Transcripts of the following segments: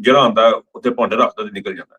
ਜਿਹੜਾ ਆਂਦਾ ਉੱਥੇ ਭਾਂਡੇ ਰੱਖਦਾ ਤੇ ਨਿਕਲ ਜਾਂਦਾ,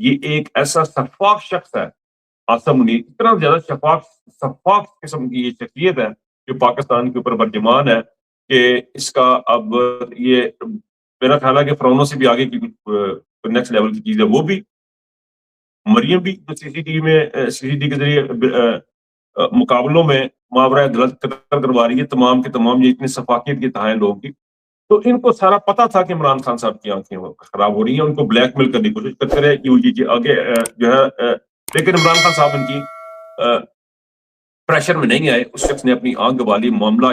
یہ ایک ایسا شفاف شخص ہے آصم منیر، اتنا زیادہ شفاف قسم کی یہ شخصیت ہے جو پاکستان کے اوپر برجمان ہے کہ اس کا اب یہ میرا خیال ہے کہ فرعونوں سے بھی آگے کی نیکسٹ لیول کی چیز ہے وہ بھی، مریم بھی جو سی سی ٹی وی میں سی سی ٹی کے ذریعے مقابلوں میں ماورا عدالت قتل کروا رہی ہے تمام کے تمام یہ اتنی شفافیت کی تھا لوگوں کی، تو ان کو سارا پتا تھا کہ عمران خان صاحب کی آنکھیں خراب ہو رہی ہیں، ان کو بلیک میل کرنے کی کوشش کرتے رہے کہ آگے جو ہے لیکن عمران خان صاحب ان کی پریشر میں نہیں آئے، اس شخص نے اپنی آنکھ گوا لی۔ معاملہ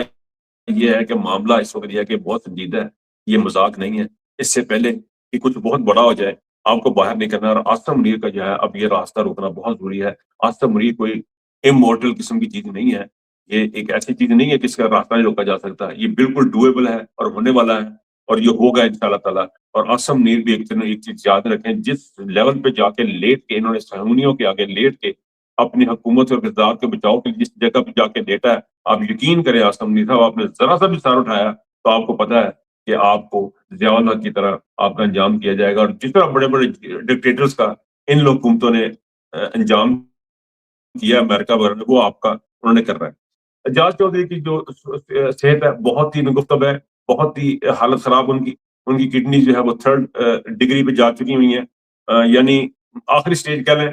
یہ ہے کہ معاملہ اس وقت یہ ہے کہ بہت سنجیدہ ہے، یہ مذاق نہیں ہے، اس سے پہلے کہ کچھ بہت بڑا ہو جائے آپ کو باہر نہیں کرنا، اور آصم منیر کا جو ہے اب یہ راستہ روکنا بہت ضروری ہے۔ آصم منیر کوئی امورٹل قسم کی چیز نہیں ہے، یہ ایک ایسی چیز نہیں ہے کہ اس کا راستہ نہیں روکا جا سکتا، یہ بالکل ڈویبل ہے اور ہونے والا ہے اور یہ ہوگا انشاءاللہ تعالیٰ۔ اور آصم منیر بھی ایک چیز یاد رکھیں، جس لیول پہ جا کے لیٹ کے انہوں نے صہیونیوں کے آگے لیٹ کے اپنی حکومت اور اقتدار کے بچاؤ کے لیے جس جگہ پہ جا کے لیٹا ہے، آپ یقین کریں آصم منیر صاحب آپ نے ذرا سا بھی سر اٹھایا تو آپ کو پتا ہے کہ آپ کو ضیاء الحق کی طرح آپ کا انجام کیا جائے گا، اور جس طرح بڑے بڑے ڈکٹیٹرز کا ان لوگ حکومتوں نے انجام کیا امریکہ وغیرہ نے، وہ آپ کا انہوں نے کر رہا ہے۔ اعجاز چودھری کی جو صحت ہے بہت ہی نگفتب ہے، بہت ہی حالت خراب ان کی کڈنی جو ہے وہ 3rd ڈگری پہ جا چکی ہوئی ہیں، یعنی آخری سٹیج کہہ لیں،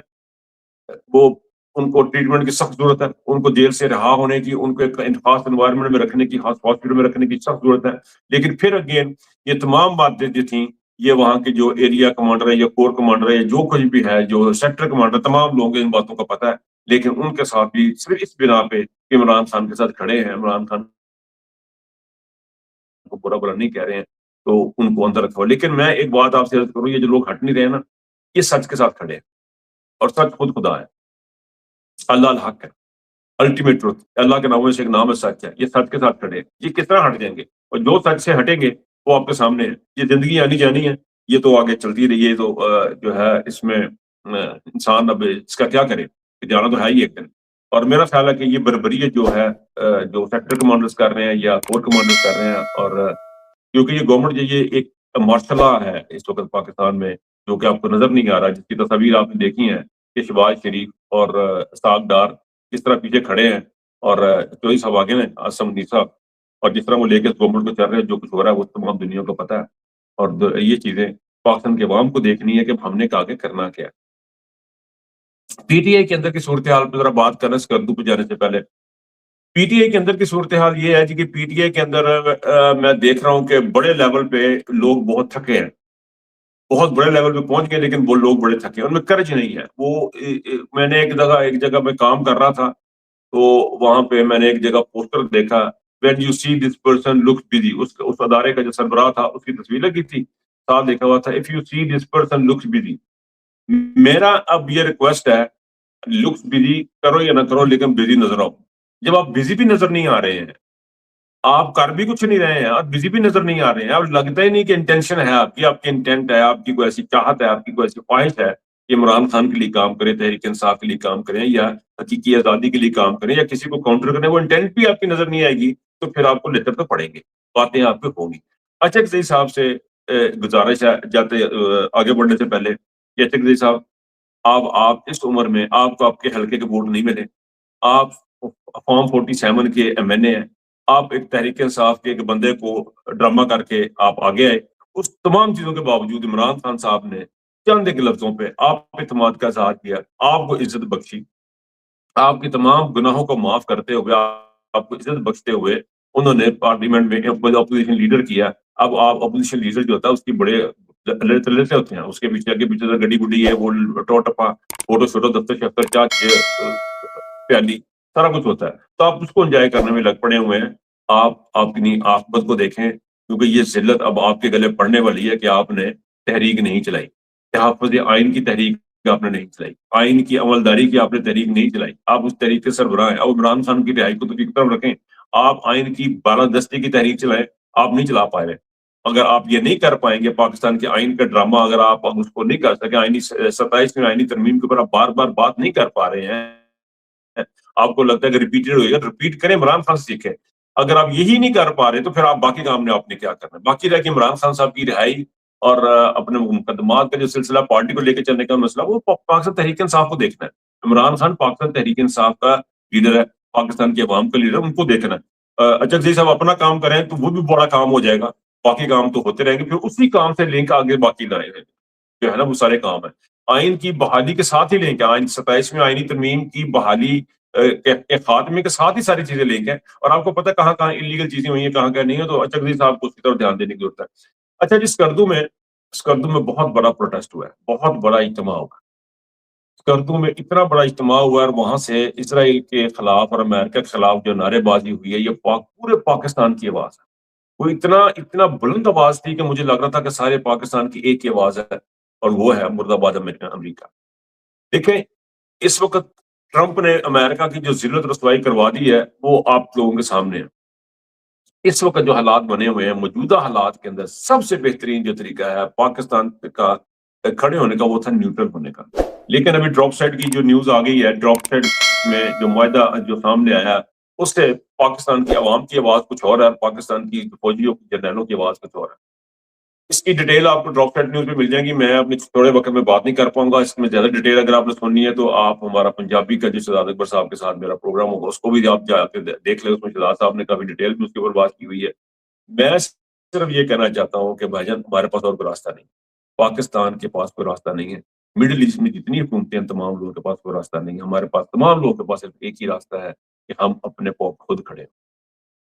وہ ان کو ٹریٹمنٹ کی سخت ضرورت ہے، ان کو جیل سے رہا ہونے کی، ان کو ایک خاص انوائرمنٹ میں رکھنے کی، خاص ہاسپٹل میں رکھنے کی سخت ضرورت ہے۔ لیکن پھر اگین یہ تمام باتیں جو تھیں، یہ وہاں کے جو ایریا کمانڈر ہے یا کور کمانڈر ہے یا جو کچھ بھی ہے، جو سیکٹر کمانڈر، تمام لوگوں کو ان باتوں کا پتہ ہے، لیکن ان کے ساتھ بھی صرف اس بنا پہ کہ عمران خان کے ساتھ کھڑے ہیں، عمران خان کو برا نہیں کہہ رہے ہیں، تو ان کو اندر رکھو۔ لیکن میں ایک بات آپ سے عرض کروں، یہ جو لوگ ہٹ نہیں رہے ہیں نا، یہ سچ کے ساتھ کھڑے ہیں، اور سچ خود خدا ہے، اللہ الحق ہے، الٹیمیٹ ٹروتھ، اللہ کے ناموں سے ایک نام ہے سچ ہے، یہ سچ کے ساتھ کھڑے ہیں، یہ کس طرح ہٹ جائیں گے؟ اور جو سچ سے ہٹیں گے وہ آپ کے سامنے ہے، یہ زندگی آنی جانی ہے، یہ تو آگے چلتی رہی ہے، تو جو ہے اس میں انسان اب اس کا کیا کرے، جانا تو ہے ہی ایک دن۔ اور میرا خیال ہے کہ یہ بربریت جو ہے جو سیکٹر کمانڈرز کر رہے ہیں یا کور کمانڈرز کر رہے ہیں، اور کیونکہ یہ گورنمنٹ جو یہ ایک مارشل لا ہے اس وقت پاکستان میں، جو کہ آپ کو نظر نہیں آ رہا، جس کی تصاویر آپ نے دیکھی ہیں کہ شہباز شریف اور اسحاق ڈار کس طرح پیچھے کھڑے ہیں، اور چوہدری صاحب آگے ہیں، آصم منیر صاحب، اور جس طرح وہ لے کے گورنمنٹ کو چل رہے ہیں، جو کچھ ہو رہا ہے وہ تمام دنیا کو پتہ ہے، اور یہ چیزیں پاکستان کے عوام کو دیکھنی ہے کہ ہم نے آگے کرنا کیا ہے۔ پی ٹی آئی کے اندر کی صورتحال پہ ذرا بات کرنا، اسکردو پہ جانے سے پہلے پی ٹی آئی کے اندر کی صورتحال یہ ہے جی کہ پی ٹی آئی کے اندر میں دیکھ رہا ہوں کہ بڑے لیول پہ لوگ بہت تھکے ہیں، بہت بڑے لیول پہ پہنچ گئے، لیکن وہ لوگ بڑے تھکے ہیں، ان میں کرج نہیں ہے۔ وہ میں نے ایک جگہ میں کام کر رہا تھا، تو وہاں پہ میں نے ایک جگہ پوسٹر دیکھا، when you see this person looks busy، اس ادارے کا جو سربراہ تھا اس کی تصویر لگی تھی، ساتھ دیکھا ہوا تھا if you see this person looks busy۔ میرا اب یہ ریکویسٹ ہے، لکس بزی کرو یا نہ کرو لیکن بزی نظر آؤ۔ جب آپ بزی بھی نظر نہیں آ رہے ہیں، آپ کر بھی کچھ نہیں رہے ہیں اور بزی بھی نظر نہیں آ رہے ہیں، اب لگتا ہی نہیں کہ انٹینشن ہے آپ کی انٹینٹ ہے، آپ کی کوئی ایسی چاہت ہے، آپ کی کوئی ایسی خواہش ہے کہ عمران خان کے لیے کام کریں، تحریک انصاف کے لیے کام کریں، یا حقیقی آزادی کے لیے کام کریں، یا کسی کو کاؤنٹر کریں، وہ انٹینٹ بھی آپ کی نظر نہیں آئے گی، تو پھر آپ کو لیٹر تو پڑیں گے، باتیں آپ پہ ہوں گی۔ اچھک زئی صاحب سے گزارش ہے جاتے آگے بڑھنے سے پہلے کہ اچھک زئی صاحب، آپ اس عمر میں آپ کو آپ کے حلقے کے ووٹ نہیں ملے، آپ فارم 47 کے ایم این اے ہیں، آپ ایک تحریک انصاف کے ایک بندے کو ڈرامہ کر کے آپ آگے آئے، اس تمام چیزوں کے باوجود عمران خان صاحب نے چند ایک لفظوں پہ آپ پہ اعتماد کا اظہار کیا، آپ کو عزت بخشی، آپ کے تمام گناہوں کو معاف کرتے ہوئے، آپ کو عزت بخشتے ہوئے انہوں نے پارلیمنٹ میں اپوزیشن لیڈر کیا۔ اب آپ اپوزیشن لیڈر جو ہوتا ہے اس کی بڑے لیتے ہوتے ہیں، اس کے پیچھے آگے پیچھے گڈی گڈی ہے، وہ ٹو ٹپا فوٹو شوٹو دفتر شفتر چاچ پیالی سارا کچھ ہوتا ہے، تو آپ اس کو انجوائے کرنے میں لگ پڑے ہوئے ہیں۔ آپ اپنی عاقبت کو دیکھیں، کیونکہ یہ ذلت اب آپ کے گلے پڑنے والی ہے کہ آپ نے تحریک نہیں چلائی، تحفظ آئین کی تحریک آپ نے نہیں چلائی، آئین کی عملداری کی آپ نے تحریک نہیں چلائی، آپ اس تحریک کے سربراہ ہیں۔ اب عمران خان کی رہائی کو تو ایک طرف رکھیں، آپ آئین کی بالادستی کی تحریک چلائیں، آپ نہیں چلا پا رہے۔ اگر آپ یہ نہیں کر پائیں گے، پاکستان کے آئین کا ڈرامہ اگر آپ اس کو نہیں کر سکے، آئینی 27 آئینی ترمیم کے اوپر آپ بار بار بات نہیں کر پا رہے ہیں، آپ کو لگتا ہے کہ ریپیٹڈ ہوئے گا، ریپیٹ کریں، عمران خان سے سیکھیں۔ اگر آپ یہی نہیں کر پا رہے تو پھر آپ باقی کام نے آپ نے کیا کرنا ہے؟ باقی رہ کہ عمران خان صاحب کی رہائی اور اپنے مقدمات کا جو سلسلہ پارٹی کو لے کے چلنے کا مسئلہ وہ پاکستان تحریک انصاف کو دیکھنا ہے. عمران خان پاکستان تحریک انصاف کا لیڈر ہے, پاکستان کی عوام کا لیڈر ہے, ان کو دیکھنا ہے. اچھا جی صاحب اپنا کام کریں تو وہ بھی بڑا کام ہو جائے گا, باقی کام تو ہوتے رہیں گے, پھر اسی کام سے لنک آگے باقی لائیں گے جو ہے نا وہ سارے کام ہیں. آئین کی بحالی کے ساتھ ہی لنک ہے, آئین 27 میں آئینی ترمیم کی بحالی کے خاتمے کے ساتھ ہی ساری چیزیں لنک ہیں, اور آپ کو پتہ کہاں کہاں انلیگل چیزیں ہوئی ہیں کہاں کہاں نہیں ہے, تو اچھا جی صاحب کو اس کی طرف دھیان دینے کی ضرورت ہے. اچھا جی اسکردو میں بہت بڑا پروٹیسٹ ہوا ہے, بہت بڑا اجتماع ہوا. اسکردو میں اتنا بڑا اجتماع ہوا اور وہاں سے اسرائیل کے خلاف اور امریکہ کے خلاف جو نعرے بازی ہوئی ہے, یہ پورے پاکستان کی آواز ہے. وہ اتنا بلند آواز تھی کہ مجھے لگ رہا تھا کہ سارے پاکستان کی ایک ہی آواز ہے, اور وہ ہے مرد آباد امریکہ. دیکھیں اس وقت ٹرمپ نے امریکہ کی جو ذلت رسوائی کروا دی ہے وہ آپ لوگوں کے سامنے ہے. اس وقت جو حالات بنے ہوئے ہیں موجودہ حالات کے اندر سب سے بہترین جو طریقہ ہے پاکستان کا کھڑے ہونے کا وہ تھا نیوٹرل ہونے کا. لیکن ابھی ڈراپ سائٹ کی جو نیوز آ گئی ہے, ڈراپ سائٹ میں جو معاہدہ جو سامنے آیا ہے اس سے پاکستان کی عوام کی آواز کچھ اور ہے اور پاکستان کی فوجیوں کی جرنیلوں کی آواز کچھ اور ہے. اس کی ڈیٹیل آپ کو ڈراپ سائٹ نیوز میں مل جائیں گی, میں اپنے تھوڑے وقت میں بات نہیں کر پاؤں گا. اس میں زیادہ ڈیٹیل اگر آپ نے سننی ہے تو آپ ہمارا پنجابی کا جو شہزاد اکبر صاحب کے ساتھ میرا پروگرام ہوگا اس کو بھی آپ جا کے دیکھ لیں, اس میں شہزاد صاحب نے کافی ڈیٹیل میں اس کے اوپر بات کی ہوئی ہے. میں صرف یہ کہنا چاہتا ہوں کہ بھائی جان ہمارے پاس اور کوئی راستہ نہیں, پاکستان کے پاس کوئی راستہ نہیں ہے. مڈل ایسٹ میں جتنی حکومتیں ہیں تمام لوگوں کے پاس کوئی راستہ نہیں ہے. ہمارے پاس تمام لوگوں کے پاس صرف ایک ہی راستہ ہے کہ ہم اپنے پاؤں خود کھڑے.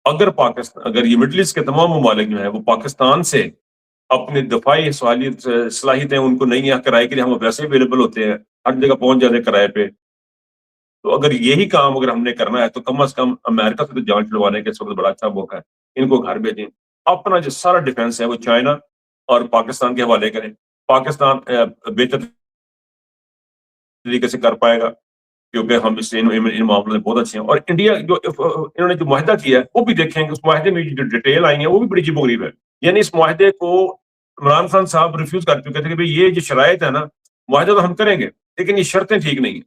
اگر یہ مڈل ایسٹ کے تمام ممالک جو ہیں وہ پاکستان سے اپنے دفاعی صلاحیتیں ان کو نہیں ہے, کرائے کے لیے ہم ویسے اویلیبل ہوتے ہیں, ہر جگہ پہنچ جاتے ہیں کرائے پہ, تو اگر یہی کام اگر ہم نے کرنا ہے تو کم از کم امریکہ سے تو جان چھڑوانے کا اس وقت بڑا اچھا موقع ہے. ان کو گھر بھیجیں, اپنا جو سارا ڈیفنس ہے وہ چائنا اور پاکستان کے حوالے کریں. پاکستان بہتر طریقے سے کر پائے گا کیونکہ ہم اس سے ان معاملوں میں بہت اچھے ہیں. اور انڈیا جو انہوں نے جو معاہدہ کیا ہے وہ بھی دیکھیں گے, اس معاہدے میں جو ڈیٹیل آئی ہیں وہ بھی بڑی عجیب و غریب ہے. یعنی اس معاہدے کو عمران خان صاحب ریفیوز کر چکے تھے کہ بھئی یہ جو شرائط ہے نا معاہدہ تو ہم کریں گے لیکن یہ شرطیں ٹھیک نہیں ہیں,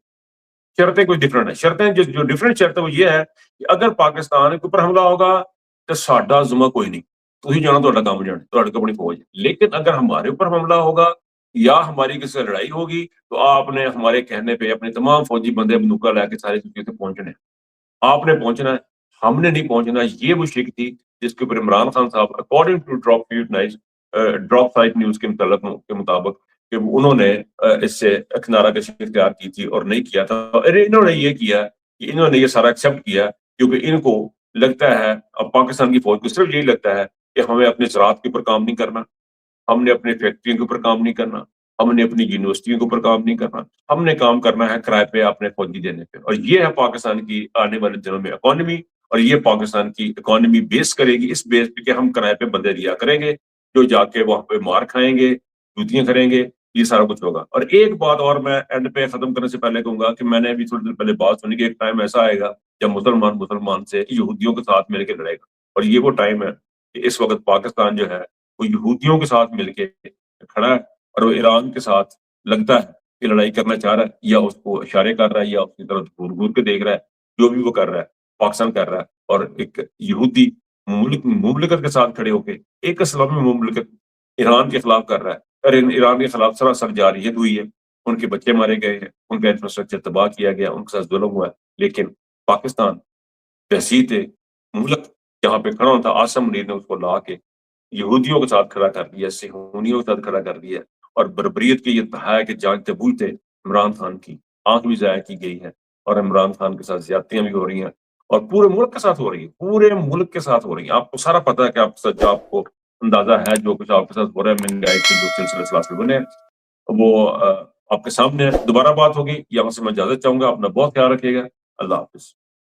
شرطیں کوئی ڈفرنٹ ہیں. شرطیں جو ڈفرنٹ شرط ہے وہ یہ ہے کہ اگر پاکستان کے اوپر حملہ ہوگا تو ساڈا ذمہ کوئی نہیں, تھی جانا تو کام جانا تو اپنی فوج. لیکن اگر ہمارے اوپر حملہ ہوگا یا ہماری کسی سے لڑائی ہوگی تو آپ نے ہمارے کہنے پہ اپنے تمام فوجی بندے بندوقہ لے کے ساری چیزیں پہنچنے, آپ نے پہنچنا ہے, ہم نے نہیں پہنچنا. یہ وہ شک تھی جس کے اوپر عمران خان صاحب according to Drop Site News کے مطابق کہ انہوں نے اس سے کنارہ کشی اختیار کی تھی اور نہیں کیا تھا. انہوں نے یہ کیا کہ انہوں نے یہ سارا ایکسیپٹ کیا کیونکہ ان کو لگتا ہے, اب پاکستان کی فوج کو صرف یہی لگتا ہے کہ ہمیں اپنے زراعت کے اوپر کام نہیں کرنا, ہم نے اپنے فیکٹریوں کے اوپر کام نہیں کرنا, ہم نے اپنی یونیورسٹیوں کے اوپر کام نہیں کرنا, ہم نے کام کرنا ہے کرائے پہ اپنے فوجی دینے پہ. اور یہ ہے پاکستان کی آنے والے دنوں میں اکانومی, اور یہ پاکستان کی اکانومی بیس کرے گی اس بیس پہ کہ ہم کرائے پہ بندے دیا کریں گے جو جا کے وہاں پہ مار کھائیں گے, جوتیاں کریں گے, یہ سارا کچھ ہوگا. اور ایک بات اور میں اینڈ پہ ختم کرنے سے پہلے کہوں گا کہ میں نے ابھی تھوڑی دیر پہلے بات سنی کہ ایک ٹائم ایسا آئے گا جب مسلمان سے یہودیوں کے ساتھ مل کے لڑے گا, اور یہ وہ ٹائم ہے کہ اس وقت پاکستان جو ہے وہ یہودیوں کے ساتھ مل کے کھڑا ہے اور وہ ایران کے ساتھ لگتا ہے کہ لڑائی کرنا چاہ رہا ہے, یا اس کو اشارے کر رہا ہے یا اس کی طرف گور گور کے دیکھ رہا ہے. جو بھی وہ کر رہا ہے پاکستان کر رہا ہے, اور ایک یہودی مملکت کے ساتھ کھڑے ہو کے ایک اسلامی مملکت ایران کے خلاف کر رہا ہے, اور ایران کے خلاف سراسر جارحیت ہوئی ہے, ان کے بچے مارے گئے ہیں, ان کا انفراسٹرکچر تباہ کیا گیا, ان کے ساتھ ظلم ہوا ہے. لیکن پاکستان تہذیب ملک جہاں پہ کھڑا ہوتا آسم منیر نے اس کو لا کے یہودیوں کے ساتھ کھڑا کر دیا, صہیونیوں کے ساتھ کھڑا کر دیا, اور بربریت کی یہ انتہا ہے کہ جانتے بوجھتے عمران خان کی آنکھ بھی ضائع کی گئی ہے, اور عمران خان کے ساتھ زیادتیاں بھی ہو رہی ہیں, اور پورے ملک کے ساتھ ہو رہی ہے, پورے ملک کے ساتھ ہو رہی ہیں. آپ کو سارا پتہ ہے کہ آپ کو اندازہ ہے جو کچھ آپ کے ساتھ ہو رہا ہے, مہنگائی کے جو سلسلے بنے وہ آپ کے سامنے. دوبارہ بات ہوگی, یہاں سے میں اجازت چاہوں گا. اپنا بہت خیال رکھیے گا. اللہ حافظ.